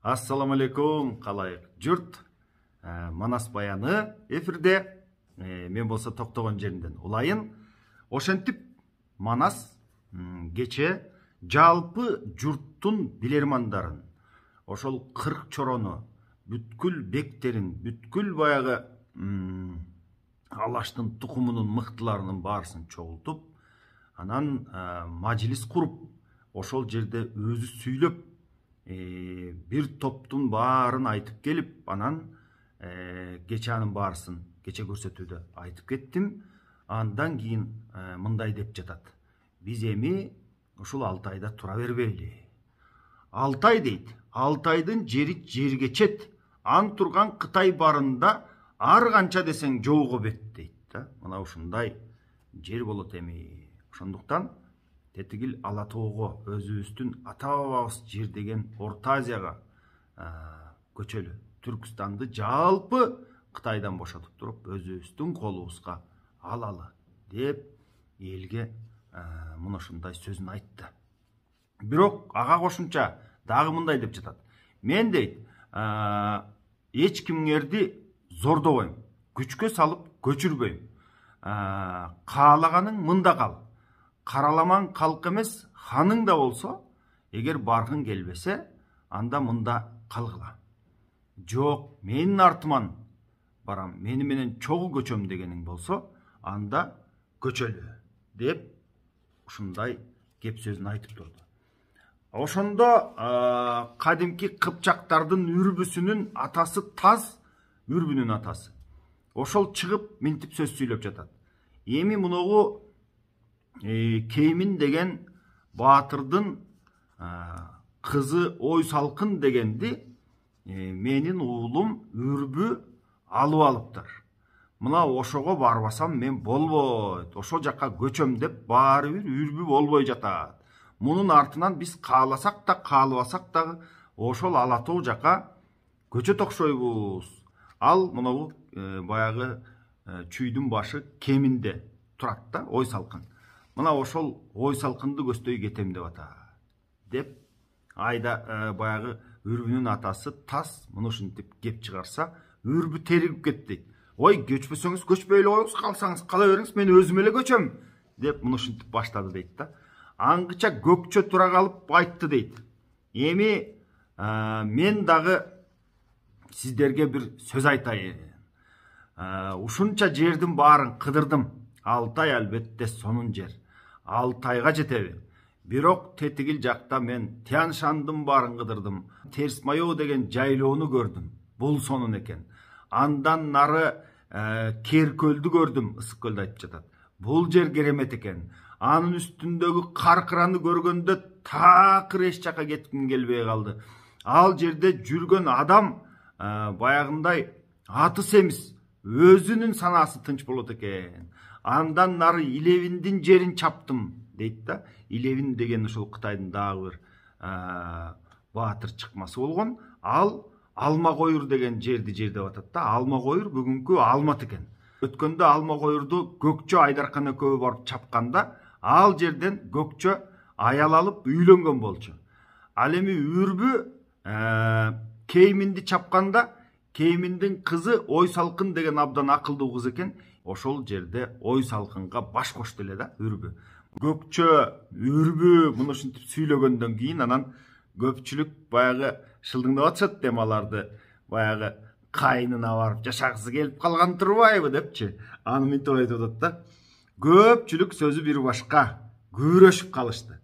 Ассаламу алейкум, қалайық жұрт. Манас баяны эфирде. Мен болса тоқтаған жерінден улайын. Ошентип Манас кече жалпы жұрттың билермандарын, ошол 40 чорону, бүткүл бектерин, бүткүл баягы Алаштын тукумунун мыктыларынын баарысын чогултуп, анан мажлис куруп, ошол жерде өзү сүйлөп, бир топтун баарын айтып келип, анан кече анын баарысын кече көрсөтүүдө айтып кеттим. Андан кийин мындай деп жатат: биз эми ушул Алтайда тура бербейли. Алтай дейт, Алтайдын жери жерге чет, ан турган Кытай барында ар канча десең жоого бет дейт да. Мына ушундай жер болот эми. Ошондуктан тетигил Ала тоого, өзүбүздүн ата бабабыз жер деген Орто Азияга көчөлү. Түркстанды жалпы Кытайдан бошотуп туруп, өзүбүздүн колубузга алалы деп элге мына ушундай сөзүн айтты. Бирок ага кошумча дагы мындай деп жатат: мен дейт, эч кимдерди зордобойм, күчкө салып көчүрбөйм. Каалаганың мында кал. Караламан калк эмес, ханың да болсо, эгер баргың келбесе, анда мында калгыла. Жок, менин артыман барам, мени менен чогуу көчөм дегениң болсо, анда көчөлү деп ушундай кеп сөзүн айтып турду. Ошондо кадимки кыпчактардын үрбүсүнүн атасы Таз, үрбүнүн атасы. Ошол чыгып минтип сөз сүйлөп жатат. Эми муногу Кеймин деген баатырдын кызы Ойсалкын дегенди менин уулум үрбү алып алыптыр. Мына ошого барбасам мен болбойт, ошол жакка көчөм деп баары бир үрбү болбой жатат. Мунун артынан биз кааласак да каалабасак дагы ошол Ала тоо жакка көчөт окшойбуз. Ал мынабу баягы чүйдүн башы Кеминде турат да, Ойсалкын. Мына ошол Ойсалкынды көздөй кетем деп атат. Деп айда баягы үрбүнүн атасы Таз муну ушинтип кеп чыгарса, үрбү теригип кетти. Ой, көчпөсөңүз көчпөйлү коюңуз, калсаңыз кала бериңиз, мен өзүм эле көчөм деп муну ушинтип баштады дейт да. Аңгыча көкчө тура калып айтты дейт: эми мен дагы сиздерге бир сөз айтайын. Ушунча жердин баарын кыдырдым. Алтай албетте сонун жер. Алтайга жетеби. Бирок тетигил жакта мен Тянь-Шандын баарын кыдырдым. Терс-Майоо деген жайлоону көрдүм. Бул сонун экен. Андан нары Керкөлдү көрдүм, Ысык көлдү айтып жатат. Бул жер керемет экен. Анын үстүндөгү Каркыраны көргөндө такыр эч жака кетким келбей калды. Ал жерде жүргөн адам баягындай аты семиз, өзүнүн санасы тынч болот экен. Андан нары Илебиндин жерин чаптым дейт да. Илебин деген ушул Кытайдын дагы бир баатыр чыкмасы болгон. Ал Алма Коюр деген жерди деп атат да. Алма Коюр бүгүнкү Алматы экен. Өткөндө Алма Коюрду Көкчө Айдаркан экөө барып чапканда, ал жерден Көкчө аял алып үйлөнгөн болчу. Ал эми үрбү Кейминди чапканда, Кейминдин кызы Ойсалкын деген абдан акылдуу кыз экен. Ошол жерде Ойсалкынга баш кошту эле да үрбү. Көкчө, үрбү муну ушинтип сүйлөгөндөн кийин анан көпчүлүк баягы шылдыңдап атышат дем, аларды баягы кайнына барып жашагысы келип калган турбайбы депчи. Аны минтип айтып атат да. Көпчүлүк сөзү бир башка, күйрөшүп калышты.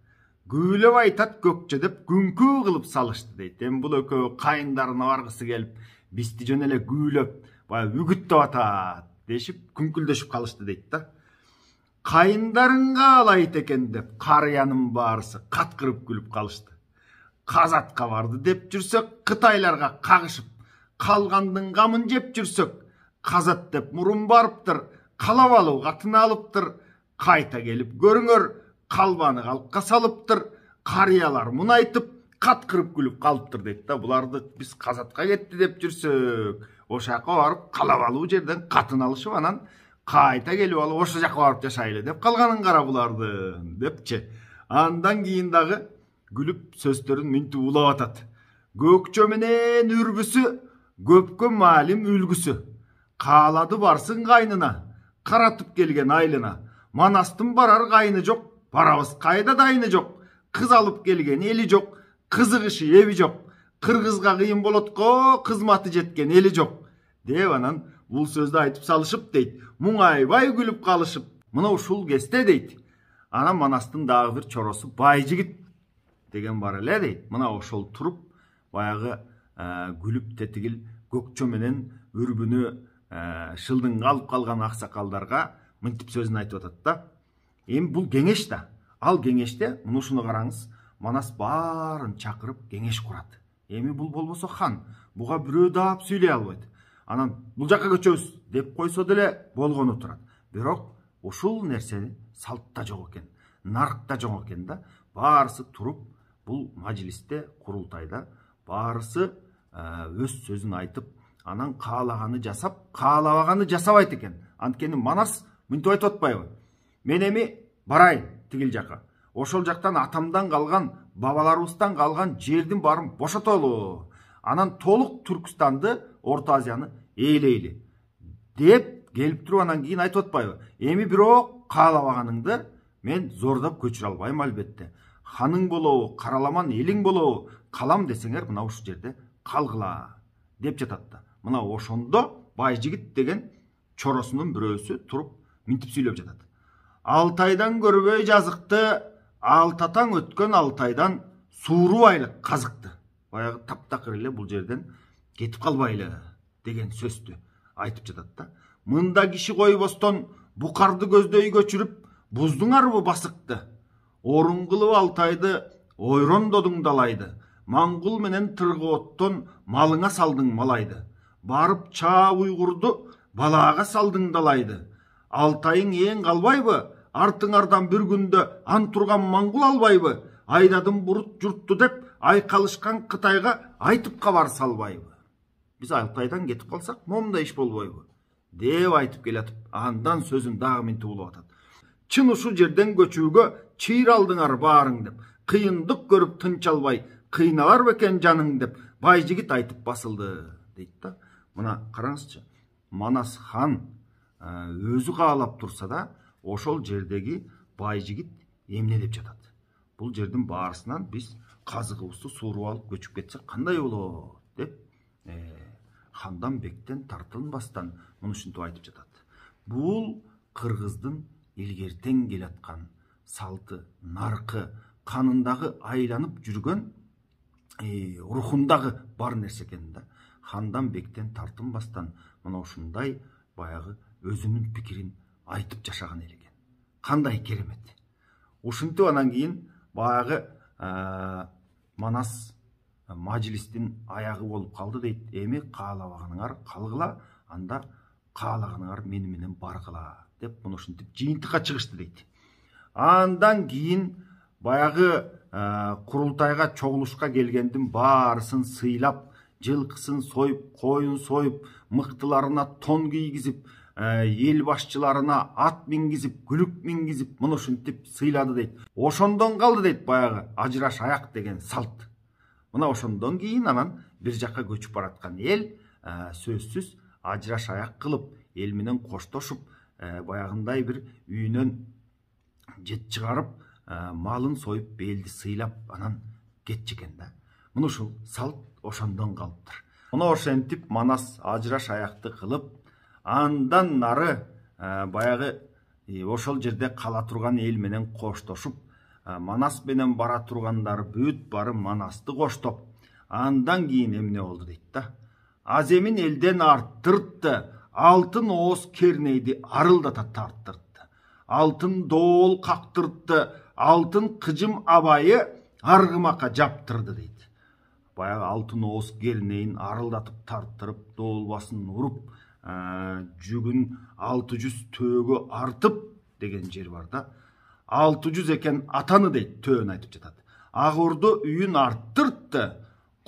Күйлөп айтат Көкчө деп күңкүү кылып салышты дейт. Эми бул экөө кайындарына баргысы келип, бизди жөн эле күйлөп, баягы үгүттөп атат дешип, күңкүлдөшүп калышты дейт да. Кайындарыңга алайт экен деп карыянын баарысы каткырып күлүп калышты. Казатка барды деп жүрсөк, Кытайларга кагышып, калгандын камын жеп жүрсөк, казат деп мурун барыптыр, калап алып катын алыптыр, кайта келип көрүңөр, калбаны калкка салыптыр, карыялар муну айтып, каткырып күлүп калыптыр дейт да. Буларды биз казатка кетти деп жүрсөк, ошол жака барып калап алуу жерден катын алышып, анан кайта келип алып ошол жака барып жашайлы деп калганын кара булардын депчи. Андан кийин дагы күлүп сөздөрүн минтип улап атат. Көкчө менен үргүсү, көпкө малим үлгүсү. Каалады барсын кайнына, каратып келген айлына. Манастын барар кайны жок, барабыз кайда дайны жок. Кыз алып келген эли жок, кызыгышы эби жок. Кыргызга кыйын болотко, кызматы жеткен эли жок. Деп анан бул сөздү айтып салышып дейт. Муңайбай күлүп калышып. Мына ушул кезде дейт. Анан Манастын дагы бир чоросу Байжигит деген бар эле дейт. Мына ошол туруп баягы күлүп тетигил көкчө менен үрбүнү шылдың алып калган аксакалдарга мынтип сөзүн айтып атат да. Эми бул кеңеш да. Ал кеңеште мына ушуну караңыз. Манас баарын чакырып кеңеш курат. Эми бул болбосо хан, буга бирөө даап сүйлөй албайт. Анан бул жакка көчөбүз деп койсо деле болгону турат. Бирок ушул нерсени салтта жок экен, наркта жок экен да. Баарысы туруп бул мажлисте, курултайда баарысы өз сөзүн айтып, анан каалаганы жасап, каалабаганы жасабайт экен. Анткени Манас мынтип айтып атпайбы? Мен эми барайын тигил жака. Ошол жактан атамдан калган, бабаларыбыздан калган жердин баарын бошотолу. Анан толук Түркстанды, Орто Азияны ээлейли деп келип туруп анан кийин айтып атпайбы? Эми бирок каалабаганыңды мен зордоп көчүрө албайм албетте. Ханың болобу, караламан элиң болобу, калам десеңер мына ушул жерде калгыла деп жатат да. Мына ошондо Байжигит деген чоросунун бирөөсү туруп мынтип сүйлөп жатат. Алтайдан көрбөй жазыкты, алтатаң өткөн Алтайдан суурубайлык казыкты. Баягы таптакыр эле бул жерден кетип калбайлы деген сөздү айтып жатат да. Мында киши койбостон букарды көздөй көчүрүп, буздуң арбы басыкты. Орун кылып Алтайды ойрондодуң далайды. Маңгул менен Тыргооттон малыңа салдың малайды. Барып чаа уйгурду балаага салдың далайды. Алтайың эң калбайбы? Артыңардан бир күндө ан турган маңгул албайбы? Айдадым бурут журтту деп айкалышкан Кытайга айтып кабар салбайбы? Биз Алтайдан кетип калсак, момундай иш болбойбу? Деп айтып келатып, андан сөзүн дагы мынтип улап атат. Чын ушул жерден көчүүгө чыйыр алдыңар баарың деп, кыйындык көрүп тынч албай, кыйналар бекен жаның деп Байжигит айтып басылды дейт да. Мына караңызчы, Манас хан өзү каалап турса да, ошол жердеги Байжигит эмне деп жатат? Бул жердин баарысынан биз казыгыбызды сууруп алып көчүп кетсек кандай болот деп хандан бектен тартылбастан мынушинтип айтып жатат. Бул кыргыздын илгертен келаткан салты, наркы, канындагы айланып жүргөн рухундагы бар нерсе экен да. Хандан бектен тартынбастан мына ушундай баягы өзүнүн пикирин айтып жашаган эл экен. Кандай керемет. Ушинтип анан кийин баягы Манас мажлистин аягы болуп калды дейт. Эми каалабаганыңар калгыла, анда каалаганыңар мени менен баргыла деп мына ушинтип жыйынтыкка чыгышты дейт. Андан кийин баягы курултайга чогулушка келгендин баарысын сыйлап, жылкысын союп, коюн союп, мыктыларына тон кийгизип, эл башчыларына ат мингизип, күлүк мингизип, мына ушинтип сыйлады дейт. Ошондон калды дейт баягы ажыраш аяк деген салт. Мына ошондон кийин анан бир жакка көчүп бараткан эл сөзсүз ажыраш аяк кылып, эл менен коштошуп, баягындай бир үйүнөн жет чыгарып, малын союп, белди сыйлап, анан кетчү экен да. Мына ушул салт ошондон калыптыр. Мына ошентип Манас ажыраш аякты кылып, андан нары баягы ошол жерде кала турган эл менен коштошуп, Манас менен бара тургандар бүт бары Манасты коштоп, андан кийин эмне болду дейт да. Аземин элден арттыртты, алтын ооз кернейди арылдата тарттыртты. Алтын доол кактыртты, алтын кыжым абайы аргымакка жаптырды дейт. Баягы алтын ооз кернейин арылдатып тарттырып, доолбасын уруп, жүгүн 600 төөгө артып деген жер бар да. 600 экен атаны дейт, төөн айтып жатат. Агурду үйүн арттыртты,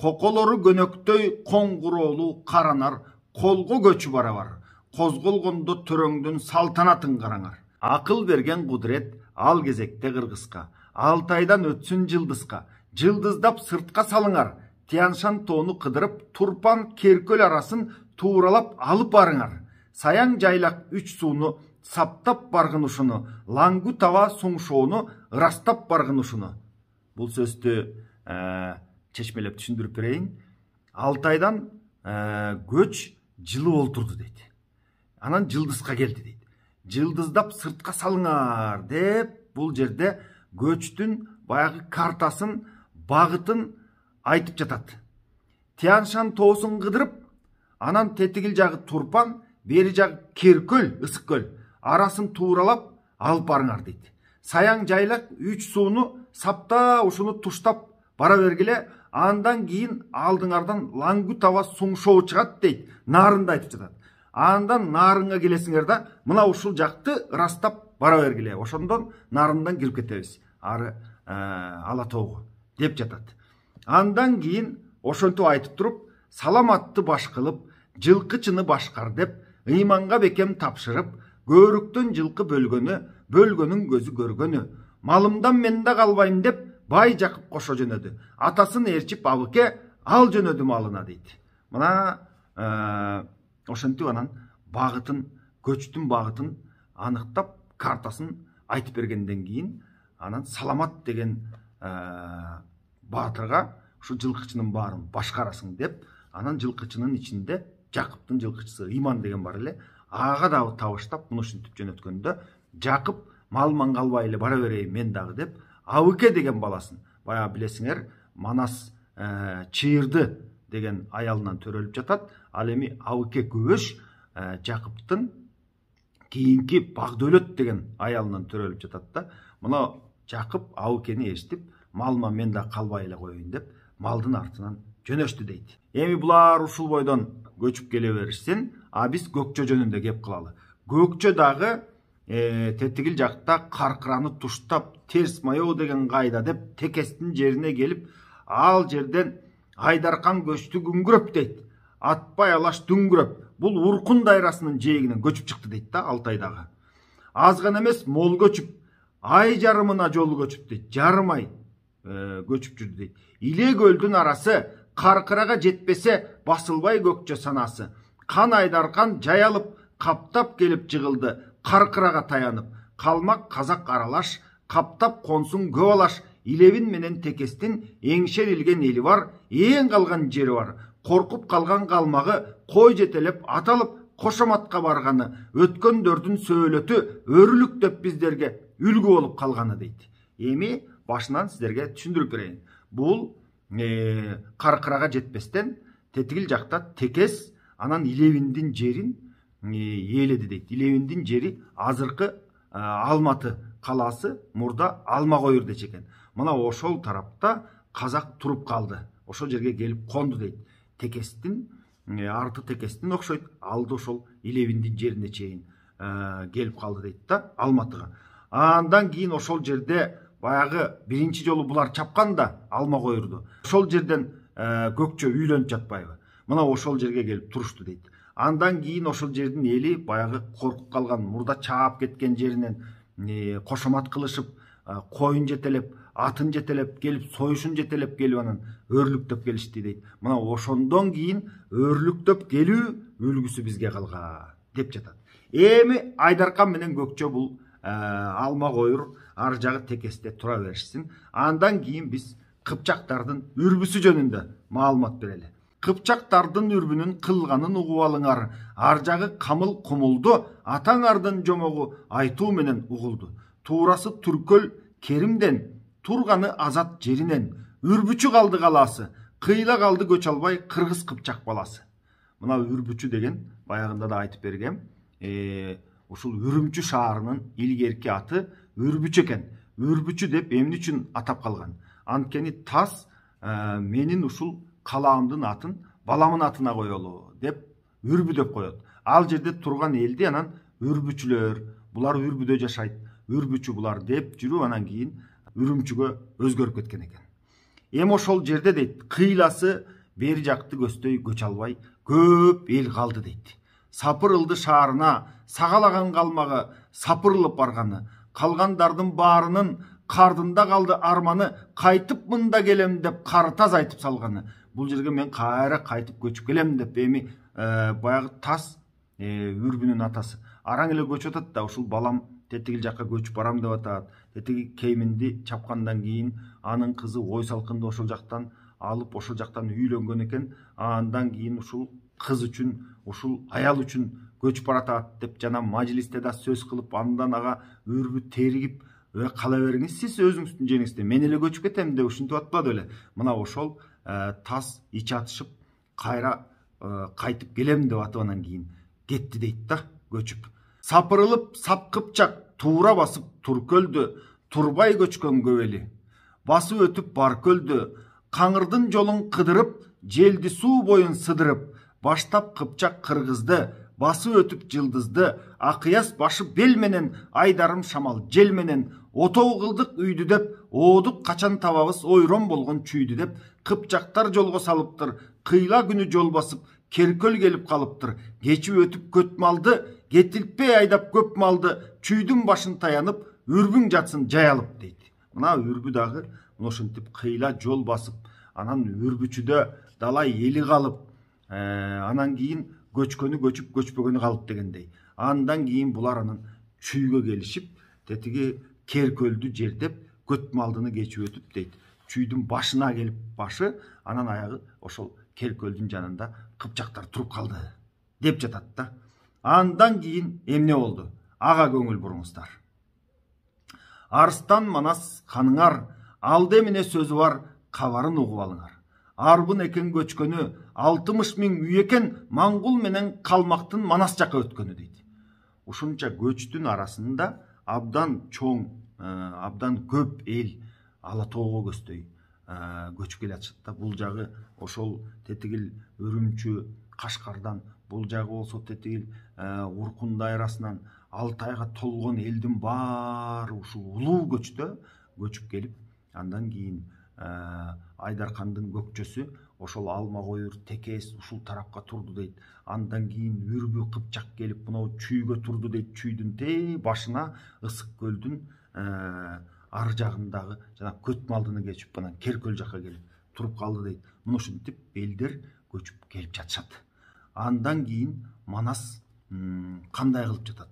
коколору көнөктөй коңгуроолу каранар, колго көчү барабар. Козголгондо төрөңдүн салтанатын караңар. Акыл берген кудурет ал кезекте кыргызга, Алтайдан өтсүн жылдызга, жылдыздап сыртка салыңар, Тяншан тоону кыдырып, Турпан Керкөл арасын тууралап алып барыңар. Саяң жайлак үч сууну саптап баргын ушуну, Лаңгу таба суңшоону ырастап баргын ушуну. Бул сөздү чечмелеп түшүндүрүп берейин. Алтайдан көч жылы олтурду дейт. Анан жылдызга келди дейт. Жылдыздап сыртка салыңар деп бул жерде көчтүн баягы картасын, багытын айтып жатат. Тяншан тоосун кыдырып, анан тетигил жагы Турпан, бери жагы Керкөл, ысык көл арасын тууралап алып барыңар дейт. Саяң жайлак үч сууну сапта ушуну туштап бара бергиле, андан кийин алдыңардан Лаңгу таба суңшоо чыгат дейт. Нарынды айтып жатат. Андан нарынга келесиңер да, мына ушул жакты ырастап бара бергиле. Ошондон нарындан кирип кетебиз. Ары Ала тоого деп жатат. Андан кийин ошентип айтып туруп, саламатты баш кылып, жылкычыны башкар деп, ыйманга бекем тапшырып, көрүктөн жылкы бөлгөнү, бөлгөнүн көзү көргөнү, малымдан мен да калбайм деп, бай Жакып кошо жөнөдү. Атасын ээрчип абыке ал жөнөдү малына дейт. Мына ошентип анан багытын, көчтүн багытын аныктап, картасын айтып бергенден кийин, анан Саламат деген баатырга ушу жылкычынын баарын башкарасың деп, анан жылкычынын ичинде Жакыптын жылкычысы Ыйман деген бар эле. Ага дагы табыштап, муну ушинтип жөнөткөндө Жакып малман калбай эле бара берейин мен дагы деп, Абыке деген баласын, баягы билесиңер, Манас Чыйырды деген аялынан төрөлүп жатат. Ал эми Абыке Көбөш Жакыптын кийинки Багдөлөт деген аялынан төрөлүп жатат да. Мына Жакып Абыкени эстип, малма мен да калбай эле коеюн деп, малдын артынан жөнөштү дейт. Эми булар ушул бойдон көчүп келе беришсин, биз Көкчө жөнүндө кеп кылалы. Көкчө дагы тетигил жакта Каркыраны туштап, Терс Маё деген кайда деп, Текестин жерине келип, ал жерден Айдаркан көчтү күңгүрөп дейт. Атпай алаш дүңгүрөп, бул Уркун дайрасынын жээгинен көчүп чыкты дейт да, Алтайдагы. Аз гана эмес, мол көчүп, ай жарымына жолу көчүп дейт, жарым ай көчүп жүрдү дейт. Иле көлдүн арасы, Каркырага жетпесе басылбай Көкчө санасы. Кан Айдаркан жай алып, каптап келип жыгылды, Каркырага таянып. Калмак казак аралаш, каптап консун көп алаш. Илебин менен Текестин эңшерилген эли бар, эң калган жери бар. Коркуп калган калмагы, кой жетелеп аталып, Кошоматка барганы, өткөндөрдүн сөөлөтү өрүлүктөп биздерге үлгү болуп калганы дейт. Эми башынан сиздерге түшүндүрүп берейин. Бул Каркырага жетпестен тетигил жакта Текес анан Илебиндин жерин ээледи дейт. Илебиндин жери азыркы Алматы калаасы, мурда Алмакойур дече экен. Мына ошол тарапта казак туруп калды. Ошол жерге келип конду дейт. Текестин арты Текестин окшойт, алды ошол Илебиндин жерине чейин келип калды дейт да, Алматыга. Андан кийин ошол жерде баягы биринчи жолу булар чапканда Алмакойурду. Ошол жерден Көкчө үйлөнүп жатпайбы? Мына ошол жерге келип турушту дейт. Андан кийин ошол жердин эли баягы коркуп калган, мурда чаап кеткен жеринен кошомат кылышып, коюн жетелеп, атын жетелеп келип, союшун жетелеп келип, анан өрлүктөп келишти дейт. Мына ошондон кийин өрлүктөп келүү үлгүсү бизге калган деп жатат. Эми Айдаркан менен Көкчө бул Алмакойур ар жагы Текесте тура беришсин. Андан кийин биз Кыпчактардын үрбүсү жөнүндө маалымат берели. Кыпчактардын үрбүнүн кылганын угуп алыңар. Ар жагы камыл кумулду, атаңардын жомогу айтуу менен угулду. Туурасы Түркөл Керимден, турганы азат жеринен. Үрбүчү калды калаасы, кыйла калды көч албай кыргыз Кыпчак баласы. Мына үрбүчү деген баягында да айтып бергем. Ушул Үрүмчү шаарынын илгерки аты Үрбүчү экен. Үрбүчү деп эмне үчүн атап калган? Анткени тас менин ушул калаамдын атын баламын атына коелу деп Үрбү деп коет. Ал жерде турган элди анан үрбүчүлөр, булар үрбүдө жашайт, үрбүчү булар деп жүрүп, анан кийин Үрүмчүгө өзгөрүп кеткен экен. Эми ошол жерде дейт, кыйласы бери жакты көсдөй көч албай көп эл калды дейт. Сапырылды шаарына, сагалаган калмагы сапырылып барганы, калгандардын баарынын кардында калды арманы, кайтып мында келем деп кары таз айтып салганы. бул жерге мен кайра кайтып көчүп келем деп эми баягы тас үрбүнүн атасы араң эле көчүп атат да ушул балам тетигил жакка көчүп барам деп атат. Тетиги кейминди чапкандан кийин анын кызы ой салкынды ошол жактан алып ошол жактан үйлөнгөн экен. Андан кийин ушул кыз үчүн ушул аял үчүн көчүп баратат деп жана мажлисте да сөз кылып андан ага үрбү теригип кала бериңиз сиз өзүңүздүн жериңизде мен эле көчүп кетем деп ушинтип атпады беле. Мына ошол тас ич атышып кайра кайтып келем деп атып анан кийин кетти дейт да көчүп. Сапырылып сап кыпчак туура басып Туркөлдү турбай көчкөн көбели басып өтүп бар көлдү каңырдын жолун кыдырып желди суу боюн сыдырып баштап кыпчак кыргызды басып өтүп жылдызды акыяс башы бел менен айдарым шамал жел менен отоо кылдык үйдү деп оодук качан табабыз ойрон болгон чүйдү деп кыпчактар жолго салыптыр кыйла күнү жол басып Керкөл келип калыптыр кечип өтүп көт малды кетилтпей айдап көп малды чүйдүн башын таянып үрбүң жатсын жаялып дейт. Мына үрбү дагы ошентип кыйла жол басып анан үрбүчүдө далай эли калып анан кийин көчкөнү көчүп көчпөгөнү калып дегендей. Андан кийин булар анан чүйгө келишип тетиги Керкөлдү жердеп көт малдыны кечип өтүп дейт. Чүйдүн башына келип башы анан аягы ошол Керкөлдүн жанында кыпчактар туруп калды деп жатат да. Андан кийин эмне болду? Ага көңүл буруңуздар. Арстан Манас ханыңар алды эмне сөзү бар кабарын угуп алыңар. Арбын экен көчкөнү 60 000 үй экен Маңгул менен Калмактын Манас жакка өткөнү дейт. Ушунча көчтүн арасында абдан чоң, абдан көп эл Ала тоого көздөй көчүп келе атышат да. Бул жагы ошол тетигил Үрүмчү, Кашкардан, бул жагы болсо тетигил Уркун дайрасынан Алтайга толгон элдин баары ушул улуу көчтө көчүп келип, андан кийин Айдаркандын көкчөсү ошол Алма Коюр, Текес ушул тарапка турду дейт. Андан кийин Үрбү Кыпчак келип мына чүйгө турду дейт. Чүйдүн тээ башына Ысык көлдүн ар жагындагы жана көт малдыны кечип анан Керкөл жакка келип туруп калды дейт. Мына ушинтип элдер көчүп келип жатышат. Андан кийин Манас кандай кылып жатат?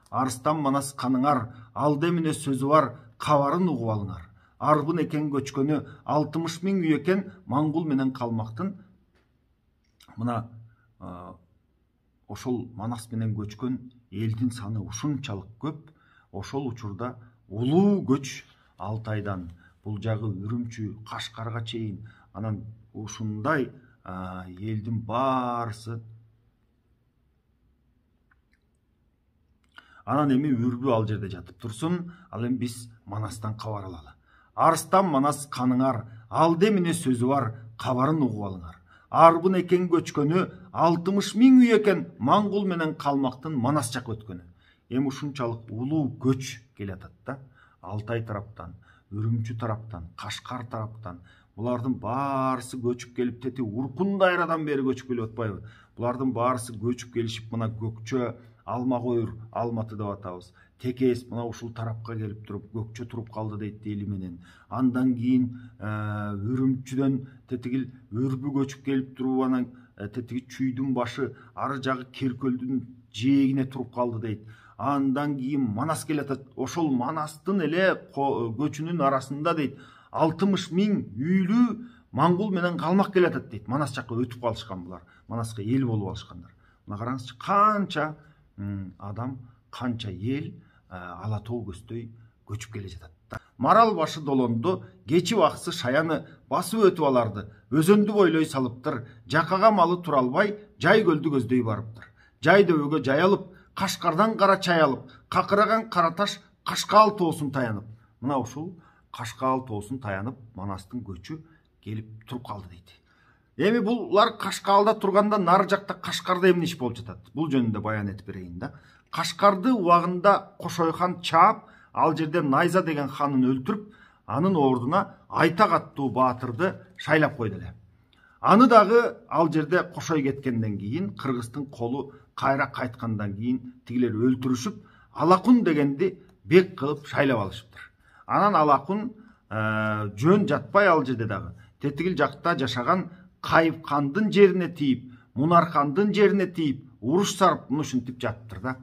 Арстан Манас каныңар алды эмне сөзү бар кабарын угуп алыңар. Арбын экен көчкөнү 60 000 үй экен Маңгул менен Калмактын. Мына ошол Манас менен көчкөн элдин саны ушунчалык көп. Ошол учурда улуу көч Алтайдан бул жагы Үрүмчү, Кашкарга чейин анан ушундай элдин баарысы анан эми Үрбү ал жерде жатып турсун, ал эми биз Манастан кабар алалы. Арстан Манас каныңар алды эмне сөзү бар кабарын угуп алыңар. Арбын экен көчкөнү 60 000 үй экен Маңгул менен Калмактын Манас жакка өткөнү. Эми ушунчалык улуу көч келе атат да. Алтай тараптан, Үрүмчү тараптан, Кашкар тараптан булардын баарысы көчүп келип тети Уркун дайрадан бери көчүп келип атпайбы? Булардын баарысы көчүп келишип мына Көкчө, Алма Коюр, Алматы деп атабыз. Текес мына ушул тарапка келип туруп Көкчө туруп калды дейт эли менен. Андан кийин Үрүмчүдөн тетигил Үрбү көчүп келип туруп анан тетиги чүйдүн башы ар жагы Керкөлдүн жээгине туруп калды дейт. Андан кийин Манас келе атат. Ошол Манастын эле көчүнүн арасында дейт 60 000 үйлүү Маңгул менен Калмак келе атат дейт. Манас жакка өтүп калышкан булар. Манаска эл болуп алышкандар. Мына караңызчы, канча адам, канча эл Ала тоо көздөй көчүп келе жатат. Марал башы долонду, кечип аксы шаяны басып өтүп аларды. Өзөндү бойлой салыптыр. Жакага малы тура албай, жай көлдү көздөй барыптыр. Жай дөбөгө жай алып, Кашкардан кара чай алып, какыраган кара таш Кашкаал тоосун таянып. Мына ушул Кашкаал тоосун таянып Манастын көчү келип туруп калды дейт. Эми булар Кашкаалда турганда нары жакта Кашкарда эмне иш болуп жатат? Бул жөнүндө баян этип берейин да. Кашкарды убагында Кошойхан чаап, ал жерде Найза деген ханын өлтүрүп, анын ордуна Айтак аттуу баатырды шайлап койду эле. Аны дагы ал жерде Кошой кеткенден кийин, Кыргыздын колу кайра кайткандан кийин тигилер өлтүрүшүп, Алакун дегенди бек кылып шайлап алышыптыр. Анан Алакун жөн жатпай ал жерде дагы тетигил жакта жашаган Кайып хандын жерине тийип, Мунар хандын жерине тийип, уруш сарып ушинтип жатыптыр да.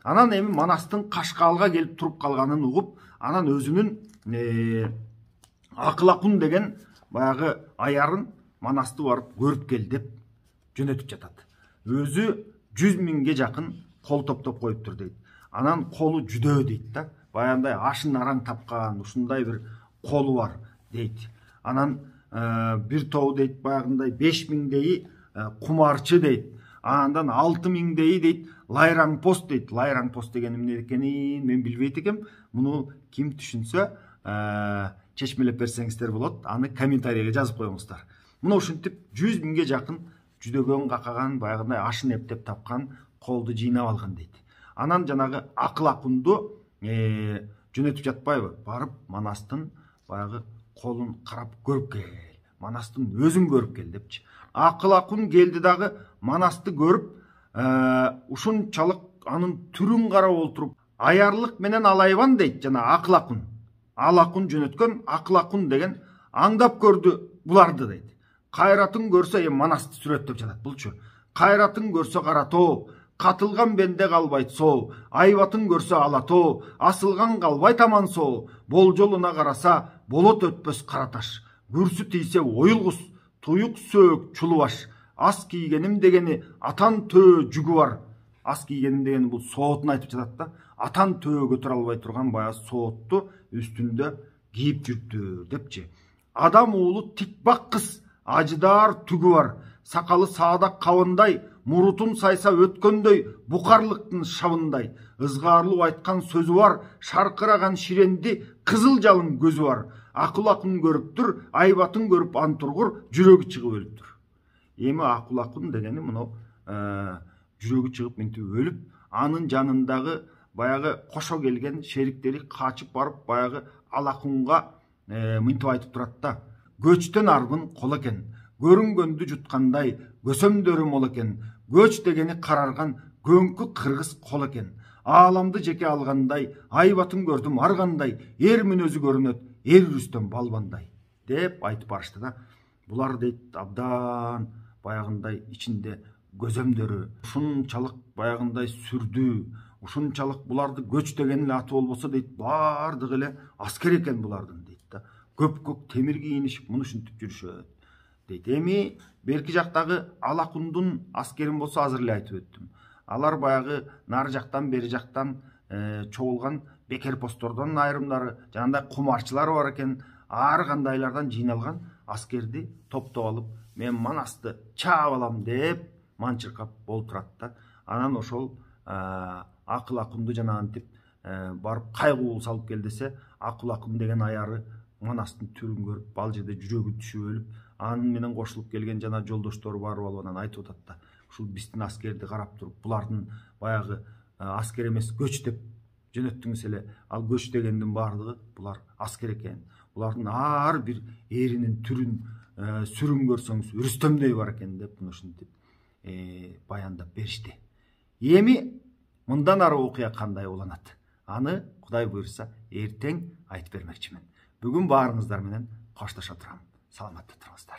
Анан эми Манастын Кашкалга келип туруп калганын угуп, анан өзүнүн Акылакун деген баягы аярын Манасты барып көрүп кел деп жөнөтүп жатат. Өзү 100 миңге жакын кол топтоп коюптур дейт. Анан колу жүдөө дейт да. Баягындай ашын араң тапкан ушундай бир колу бар дейт. Анан бир тобу дейт баягындай 5 миңдеи кумарчы дейт. Андан 6 миңдеи дейт лайраң пост дейт. Лайраң пост деген эмне экенин мен билбейт экем. Муну ким түшүнсө чечмелеп берсеңиздер болот. Аны комментарийге жазып коюңуздар. Муну ушинтип 100 миңге жакын жүдөгөн какаган баягындай ашын эптеп тапкан колду жыйнап алган дейт. Анан жанагы Акылакунду жөнөтүп жатпайбы? Барып Манастын баягы колун карап көрүп кел. Манастын өзүн көрүп кел депчи. Акылакун келди дагы Манасты көрүп, ушунчалык анын түрүн карап олтуруп, аярлык менен алайбан дейт жана Акылакун. Алакун жөнөткөн Акылакун деген аңдап көрдү буларды дейт. Кайратын көрсө, Манасты сүрөттөп жатат булчу. Кайратын көрсө каратоо, катылган бенде калбайт соо, айбатын көрсө алатоо, асылган калбайт аман соо, болжолуна караса болот өтпөс караташ, күрсү тийсе оюлгус, туюк сөөк чулубаш, ас кийгеним дегени атан төө жүгү бар. Ас кийгеним дегени бул соотун айтып жатат да. Атан төө көтөрө албай турган баягы соотту үстүндө кийип жүрүптүр депчи. Адам уулу тикбак кыз, ажыдар түгү бар, сакалы саадак кабындай, мурутун сайса өткөндөй, букарлыктын шабындай, ызгаарлуу айткан сөзү бар, шаркыраган ширенди кызыл жалын көзү бар. Акылакун көрүптүр, айбатын көрүп антургур, жүрөгү чыгып өлүптүр. Эми Акылакун дегени мына жүрөгү чыгып мынтип өлүп, анын жанындагы баягы кошо келген шериктери качып барып баягы Алакунга мынтип айтып турат да. Көчтөн арбын кол экен, көрүнгөндү жуткандай, көсөмдөрү мол экен, көч дегени карарган көңкү кыргыз кол экен. Ааламды жеке алгандай, айбатын көрдүм аргандай, эр мүнөзү көрүнөт, эр Рүстөм балбандай деп айтып барышты да. Булар дейт абдан баягындай ичинде көзөмдөрү ушунчалык баягындай сүрдүү, ушунчалык буларды көч деген эле аты болбосо дейт, бардыгы эле аскер экен булардын дейт да. Көпкөк темир кийинишип муну ушинтип жүрүшөт дейт. Эми берки жактагы Алакундун аскерин болсо азыр эле айтып өттүм. Алар баягы нары жактан бери жактан чогулган бекер посттордон айрымдары, жанагындай кумарчылар бар экен, ар кандайлардан жыйналган аскерди топтоп алып, мен Манасты чаап алам деп манчыркап болтурат да. Анан ошол Акылакунду жанагынтип барып кайгуу салып кел десе, Акылакун деген аяры Манастын түрүн көрүп, ал жерде жүрөгү түшүп өлүп, анын менен кошулуп келген жана жолдоштору барып алып анан айтып атат да. Ушул биздин аскерди карап туруп, булардын баягы аскер эмес көч деп жөнөттүңүз эле. Ал көч дегендин бардыгы булар аскер экен. Булардын ар бир эринин түрүн, сүрүн көрсөңүз Рүстөмдөй бар экен деп муну ушинтип баяндап беришти. Эми мындан ары окуя кандай уланат? Аны Кудай буйрса эртең айтып бермекчимин. Бүгүн баарыңыздар менен коштошо турам. Саламатта туруңуздар.